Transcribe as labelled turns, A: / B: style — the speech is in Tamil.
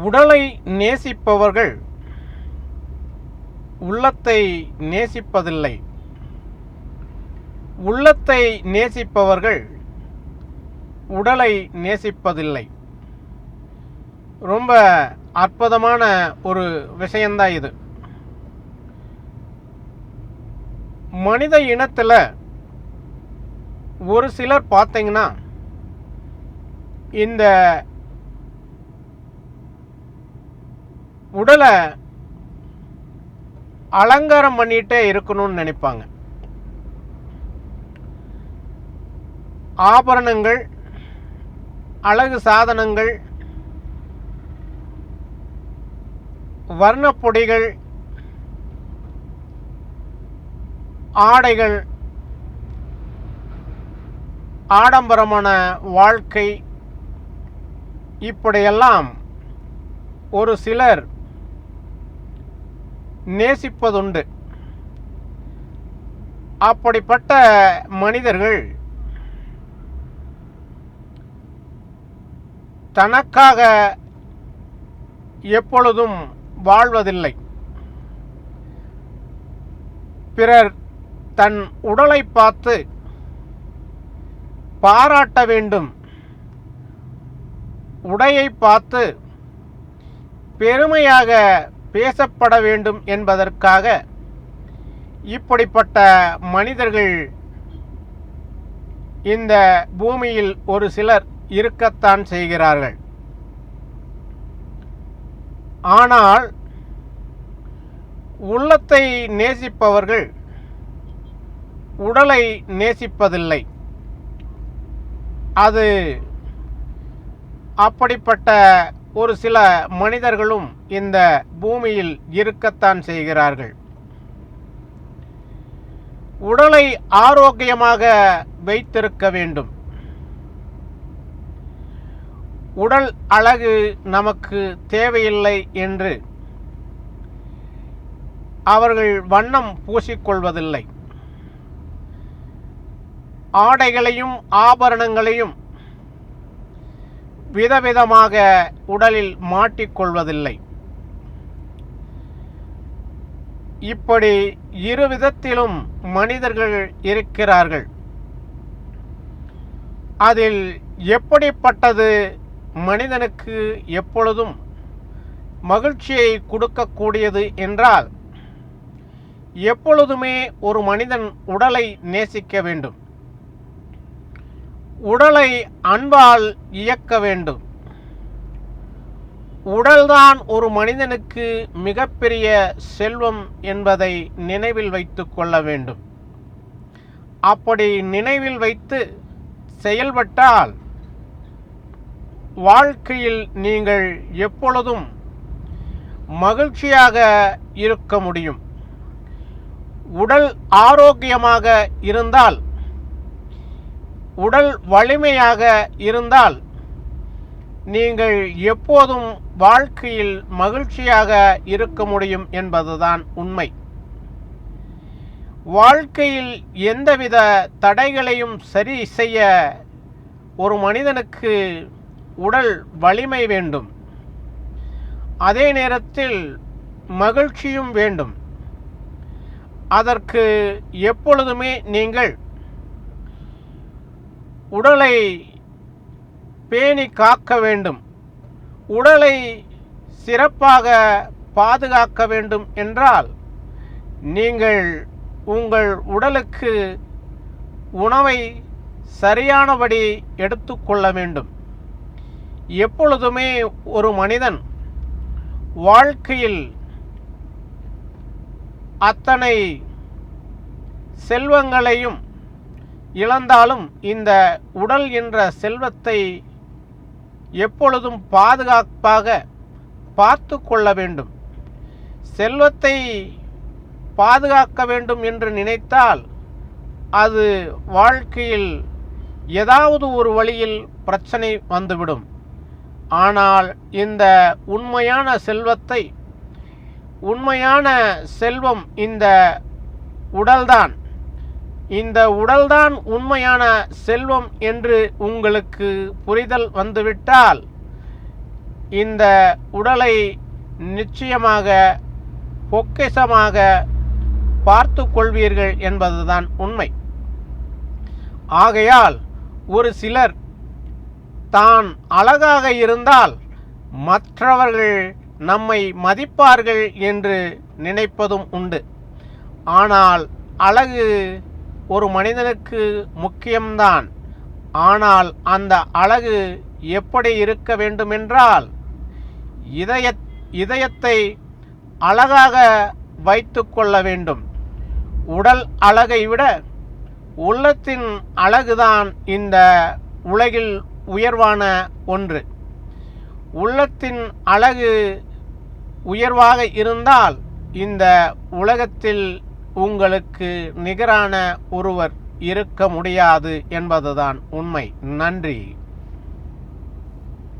A: உடலை நேசிப்பவர்கள் உள்ளத்தை நேசிப்பதில்லை. உள்ளத்தை நேசிப்பவர்கள் உடலை நேசிப்பதில்லை. ரொம்ப அற்புதமான ஒரு விஷயந்தான் இது. மனித இனத்தில் ஒரு சிலர் பார்த்தீங்கன்னா இந்த உடலை அலங்காரம் பண்ணிட்டே இருக்கணும்னு நினைப்பாங்க. ஆபரணங்கள், அழகு சாதனங்கள், வர்ணப்பொடிகள், ஆடைகள், ஆடம்பரமான வாழ்க்கை, இப்படியெல்லாம் ஒரு சிலர் நேசிப்பதுண்டு. அப்படிப்பட்ட மனிதர்கள் தனக்காக எப்பொழுதும் வாழ்வதில்லை. பிறர் தன் உடலை பார்த்து பாராட்ட வேண்டும், உடையை பார்த்து பெருமையாக பேசப்பட வேண்டும் என்பதற்காக இப்படிப்பட்ட மனிதர்கள் இந்த பூமியில் ஒரு சிலர் இருக்கத்தான் செய்கிறார்கள். ஆனால் உள்ளத்தை நேசிப்பவர்கள் உடலை நேசிப்பதில்லை. அது அப்படிப்பட்ட ஒரு சில மனிதர்களும் இந்த பூமியில் இருக்கத்தான் செய்கிறார்கள். உடலை ஆரோக்கியமாக வைத்திருக்க வேண்டும். உடல் அழகு நமக்கு தேவையில்லை என்று அவர்கள் வண்ணம் பூசிக்கொள்வதில்லை. ஆடைகளையும் ஆபரணங்களையும் விதவிதமாக உடலில் மாட்டிக்கொள்வதில்லை. இப்படி இருவிதத்திலும் மனிதர்கள் இருக்கிறார்கள். அதில் எப்படிப்பட்டது மனிதனுக்கு எப்பொழுதும் மகிழ்ச்சியை கொடுக்கக்கூடியது என்றால், எப்பொழுதுமே ஒரு மனிதன் உடலை நேசிக்க வேண்டும். உடலை அன்பால் இயக்க வேண்டும். உடல்தான் ஒரு மனிதனுக்கு மிகப்பெரிய செல்வம் என்பதை நினைவில் வைத்து கொள்ள வேண்டும். அப்படி நினைவில் வைத்து செயல்பட்டால் வாழ்க்கையில் நீங்கள் எப்பொழுதும் மகிழ்ச்சியாக இருக்க முடியும். உடல் ஆரோக்கியமாக இருந்தால், உடல் வலிமையாக இருந்தால் நீங்கள் எப்போதும் வாழ்க்கையில் மகிழ்ச்சியாக இருக்க முடியும் என்பதுதான் உண்மை. வாழ்க்கையில் எந்தவித தடைகளையும் சரி செய்ய ஒரு மனிதனுக்கு உடல் வலிமை வேண்டும். அதே நேரத்தில் மகிழ்ச்சியும் வேண்டும். அதற்கு எப்பொழுதுமே நீங்கள் உடலை பேணி காக்க வேண்டும். உடலை சிறப்பாக பாதுகாக்க வேண்டும் என்றால் நீங்கள் உங்கள் உடலுக்கு உணவை சரியானபடி எடுத்துக்கொள்ள வேண்டும். எப்பொழுதுமே ஒரு மனிதன் வாழ்க்கையில் அத்தனை செல்வங்களையும் இழந்தாலும் இந்த உடல் என்ற செல்வத்தை எப்பொழுதும் பாதுகாப்பாக பார்த்து கொள்ள வேண்டும். செல்வத்தை பாதுகாக்க வேண்டும் என்று நினைத்தால் அது வாழ்க்கையில் ஏதாவது ஒரு வழியில் பிரச்சனை வந்துவிடும். ஆனால் இந்த உண்மையான செல்வத்தை, உண்மையான செல்வம் இந்த உடல்தான். இந்த உடல்தான் உண்மையான செல்வம் என்று உங்களுக்கு புரிதல் வந்துவிட்டால் இந்த உடலை நிச்சயமாக பொக்கிஷமாக பார்த்து கொள்வீர்கள் என்பதுதான் உண்மை. ஆகையால் ஒரு சிலர் தான் அழகாக இருந்தால் மற்றவர்கள் நம்மை மதிப்பார்கள் என்று நினைப்பதும் உண்டு. ஆனால் அழகு ஒரு மனிதனுக்கு முக்கியம்தான். ஆனால் அந்த அழகு எப்படி இருக்க வேண்டுமென்றால் இதயத்தை அழகாக வைத்து கொள்ள வேண்டும். உடல் அழகை விட உள்ளத்தின் அழகுதான் இந்த உலகில் உயர்வான ஒன்று. உள்ளத்தின் அழகு உயர்வாக இருந்தால் இந்த உலகத்தில் உங்களுக்கு நிகரான ஒருவர் இருக்க முடியாது என்பதுதான் உண்மை. நன்றி.